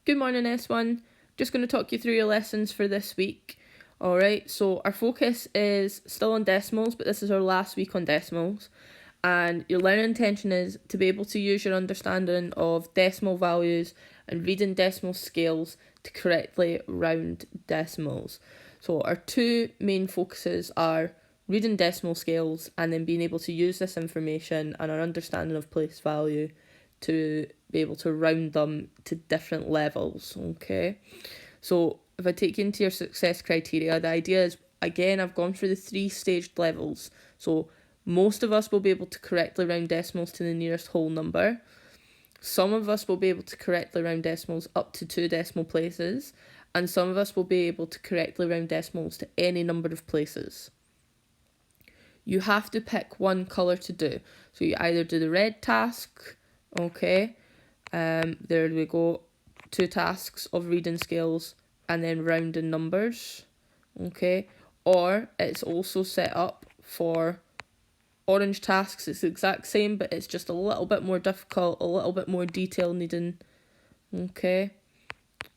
Good morning, S1. Just going to talk you through your lessons for this week. Alright, so our focus is still on decimals, but this is our last week on decimals. And your learning intention is to be able to use your understanding of decimal values and reading decimal scales to correctly round decimals. So our two main focuses are reading decimal scales and then being able to use this information and our understanding of place value to be able to round them to different levels, okay? So if I take you into your success criteria, the idea is, again, I've gone through the 3-staged levels. So most of us will be able to correctly round decimals to the nearest whole number. Some of us will be able to correctly round decimals up to 2 decimal places, and some of us will be able to correctly round decimals to any number of places. You have to pick one colour to do. So you either do the red task, okay, there we go, 2 tasks of reading scales and then rounding numbers, okay, or it's also set up for orange tasks. It's the exact same, but it's just a little bit more difficult, a little bit more detail needing, okay.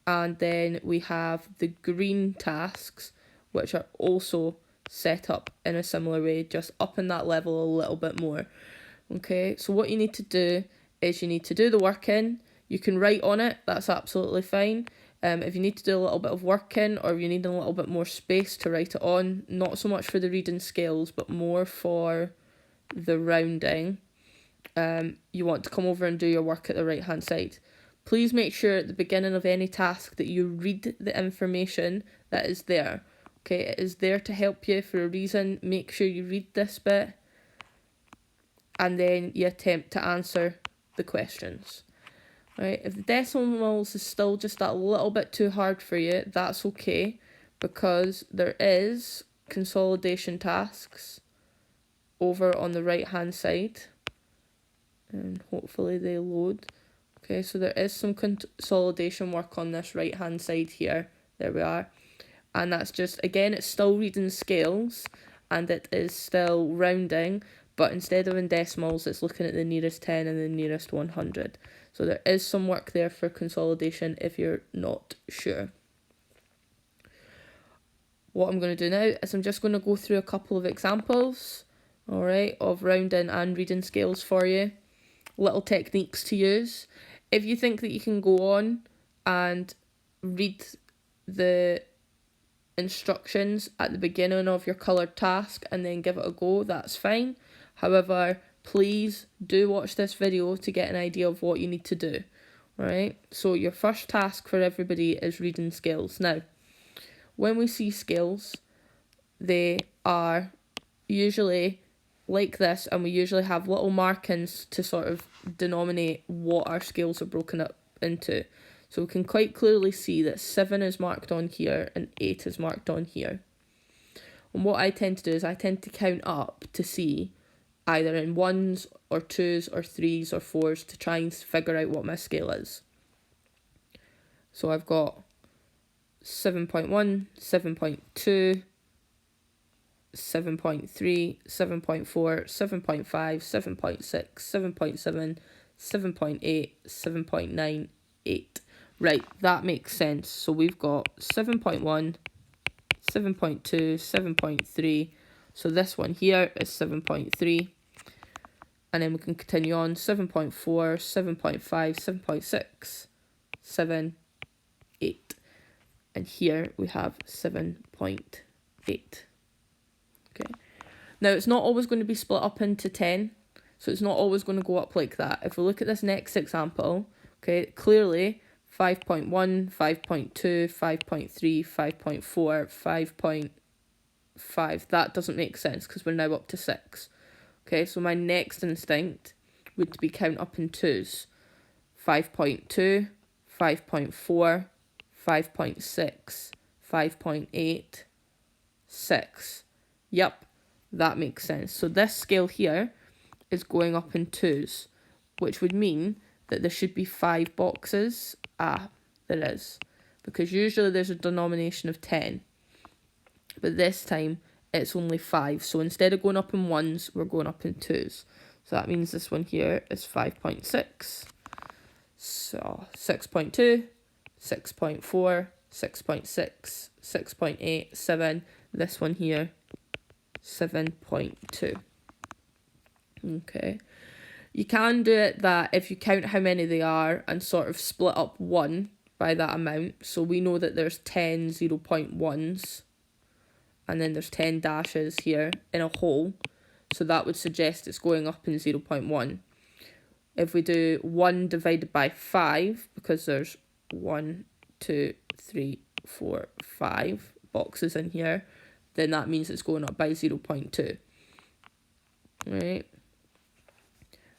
And then we have the green tasks, which are also set up in a similar way, just up in that level a little bit more. Okay, so what you need to do is you need to do the work in. You can write on it, that's absolutely fine. If you need to do a little bit of work in, or you need a little bit more space to write it on, not so much for the reading scales, but more for the rounding, you want to come over and do your work at the right hand side. Please make sure at the beginning of any task that you read the information that is there. Okay, it is there to help you for a reason. Make sure you read this bit and then you attempt to answer the questions. Right, if the decimals is still just that little bit too hard for you, that's okay, because there is consolidation tasks over on the right hand side, and hopefully they load. Okay, so there is some consolidation work on this right hand side here. There we are. And that's just, again, it's still reading scales and it is still rounding, but instead of in decimals, it's looking at the nearest 10 and the nearest 100. So there is some work there for consolidation if you're not sure. What I'm going to do now is I'm just going to go through a couple of examples, alright, of rounding and reading scales for you. Little techniques to use. If you think that you can go on and read the instructions at the beginning of your coloured task and then give it a go, that's fine. However, please do watch this video to get an idea of what you need to do. Right? So your first task for everybody is reading scales. Now, when we see scales, they are usually like this, and we usually have little markings to sort of denominate what our scales are broken up into. So we can quite clearly see that 7 is marked on here and 8 is marked on here. And what I tend to do is I tend to count up to see either in 1s or 2s or 3s or 4s to try and figure out what my scale is. So I've got 7.1, 7.2, 7.3, 7.4, 7.5, 7.6, 7.7, 7.8, 7.9, 8. Right, that makes sense. So we've got 7.1, 7.2, 7.3. So this one here is 7.3. And then we can continue on 7.4, 7.5, 7.6, 7, 8. And here we have 7.8. Okay. Now, it's not always going to be split up into 10, so it's not always going to go up like that. If we look at this next example, okay, clearly 5.1, 5.2, 5.3, 5.4, 5.5, that doesn't make sense because we're now up to 6. Okay, so my next instinct would be count up in 2s. 5.2, 5.4, 5.6, 5.8, 6. Yep, that makes sense. So this scale here is going up in 2s, which would mean that there should be 5 boxes. Ah, there is. Because usually there's a denomination of 10. But this time it's only 5. So instead of going up in 1s, we're going up in 2s. So that means this one here is 5.6. So 6.2, 6.4, 6.6, 6.8, 7. This one here, 7.2. Okay. You can do it that if you count how many they are and sort of split up 1 by that amount. So we know that there's 10 0.1s and then there's 10 dashes here in a hole. So that would suggest it's going up in 0.1. If we do 1 divided by 5, because there's 1, 2, 3, 4, 5 boxes in here, then that means it's going up by 0.2. Right?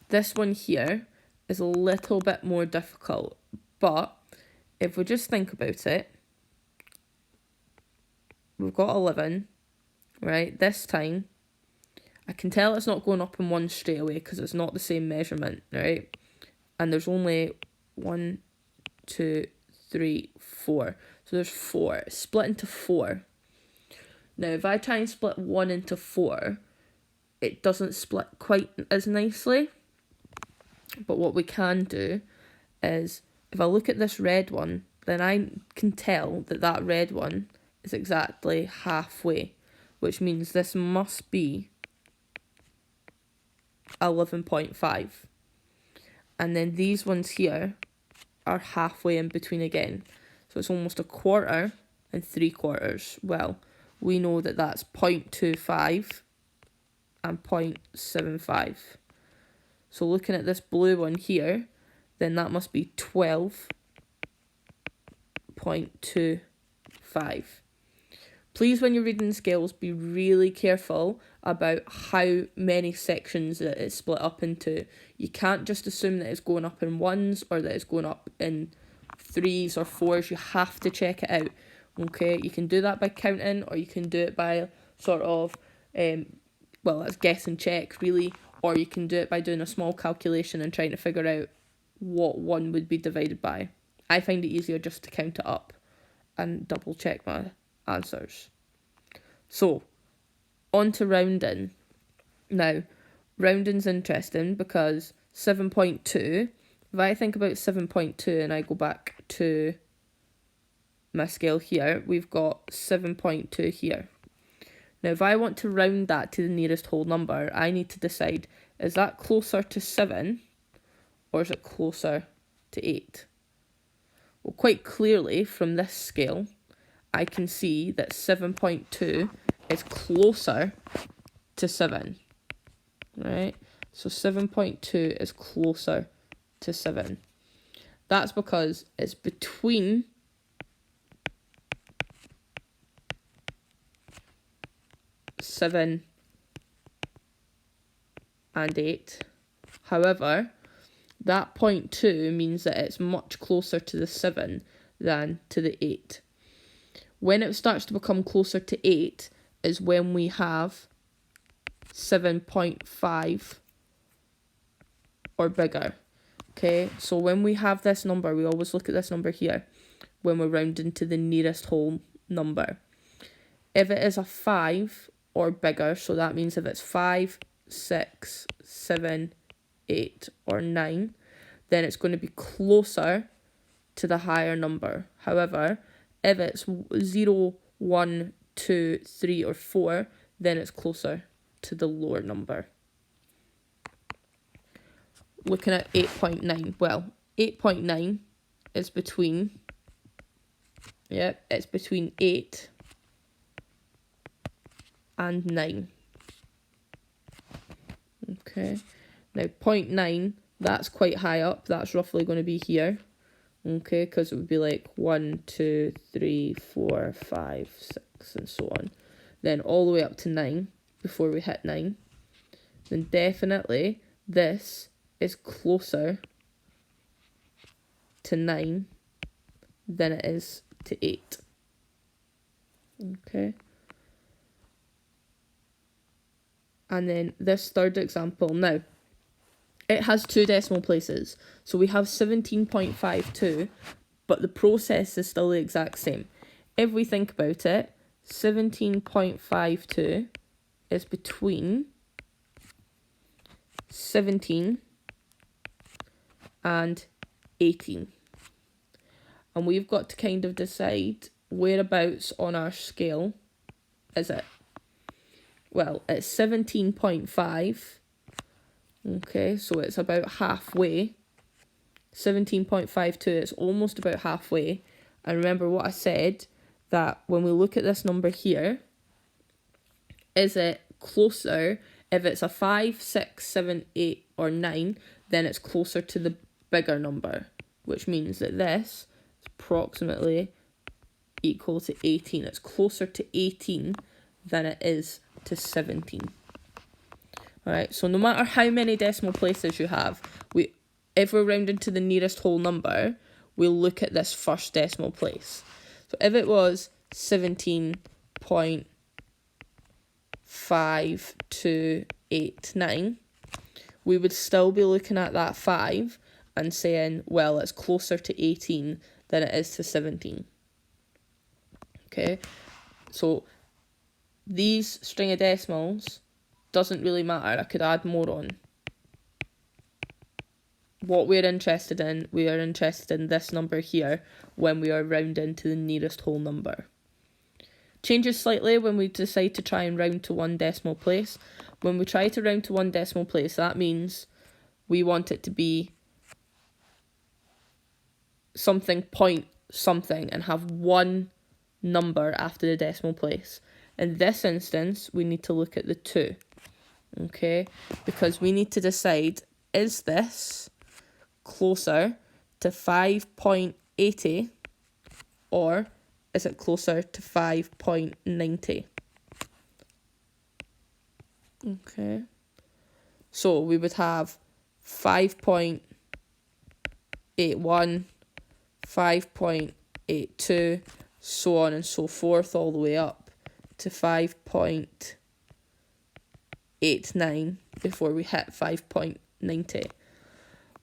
This one here is a little bit more difficult, but if we just think about it, we've got 11, right? This time, I can tell it's not going up in 1 straight away because it's not the same measurement, right? And there's only 1, 2, 3, 4. So there's 4, split into 4. Now, if I try and split 1 into 4, it doesn't split quite as nicely. But what we can do is, if I look at this red one, then I can tell that that red one is exactly halfway, which means this must be 11.5. And then these ones here are halfway in between again. So it's almost a quarter and 3/4. Well, we know that that's 0.25 and 0.75. So looking at this blue one here, then that must be 12.25. Please, when you're reading the scales, be really careful about how many sections that it's split up into. You can't just assume that it's going up in 1s or that it's going up in 3s or 4s. You have to check it out. Okay, you can do that by counting, or you can do it by sort of, that's guess and check really, or you can do it by doing a small calculation and trying to figure out what 1 would be divided by. I find it easier just to count it up and double check my answers. So, on to rounding. Now, rounding's interesting because 7.2, if I think about 7.2 and I go back to my scale here, we've got 7.2 here. Now, if I want to round that to the nearest whole number, I need to decide, is that closer to 7 or is it closer to 8? Well, quite clearly from this scale, I can see that 7.2 is closer to 7, right? So 7.2 is closer to 7. That's because it's between 7 and 8. However, that 0.2 means that it's much closer to the 7 than to the 8. When it starts to become closer to 8 is when we have 7.5 or bigger. Okay, so when we have this number, we always look at this number here when we're rounding to the nearest whole number. If it is a 5 or bigger, so that means if it's 5, 6, 7, 8, or 9, then it's going to be closer to the higher number. However, if it's 0, 1, 2, 3, or 4, then it's closer to the lower number. Looking at 8.9, well, 8.9 is between, it's between 8 and 9. Okay, now 0.9, that's quite high up, that's roughly going to be here. Okay, because it would be like 1, 2, 3, 4, 5, 6, and so on. Then all the way up to 9 before we hit 9. Then definitely this is closer to 9 than it is to 8. Okay. And then this third example. Now, it has 2 decimal places. So we have 17.52, but the process is still the exact same. If we think about it, 17.52 is between 17 and 18. and we've got to kind of decide whereabouts on our scale is it. Well, it's 17.5. Okay, so it's about halfway. 17.52, it's almost about halfway. And remember what I said, that when we look at this number here, is it closer? If it's a 5, 6, 7, 8, or 9, then it's closer to the bigger number, which means that this is approximately equal to 18. It's closer to 18 than it is to 17. Alright, so no matter how many decimal places you have, if we're rounding to the nearest whole number, we'll look at this first decimal place. So if it was 17.5289, we would still be looking at that 5 and saying, well, it's closer to 18 than it is to 17. Okay, so these string of decimals doesn't really matter. I could add more on. What we are interested in this number here when we are rounding to the nearest whole number. Changes slightly when we decide to try and round to one decimal place. When we try to round to one decimal place, that means we want it to be something point something and have one number after the decimal place. In this instance, we need to look at the 2, okay? Because we need to decide, is this closer to 5.80 or is it closer to 5.90? Okay. So we would have 5.81, 5.82, so on and so forth, all the way up to 5.89 before we hit 5.90.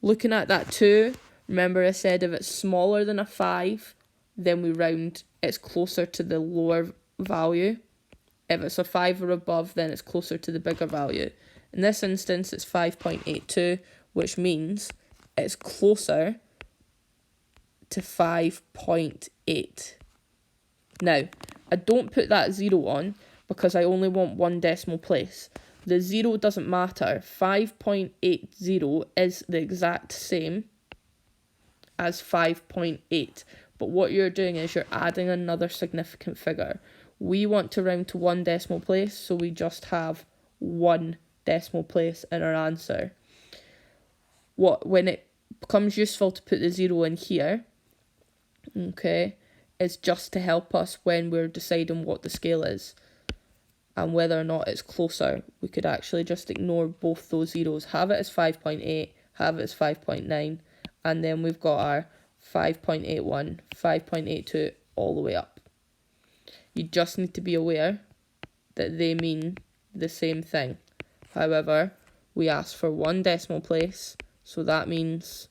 Looking at that 2, remember I said if it's smaller than a 5, then we round, it's closer to the lower value. If it's a 5 or above, then it's closer to the bigger value. In this instance, it's 5.82, which means it's closer to 5.8. Now, I don't put that 0 on because I only want one decimal place. The 0 doesn't matter. 5.80 is the exact same as 5.8. But what you're doing is you're adding another significant figure. We want to round to one decimal place, so we just have one decimal place in our answer. When it becomes useful to put the 0 in here, okay, is just to help us when we're deciding what the scale is and whether or not it's closer. We could actually just ignore both those zeros, have it as 5.8, have it as 5.9, and then we've got our 5.81, 5.82 all the way up. You just need to be aware that they mean the same thing. However, we asked for one decimal place, so that means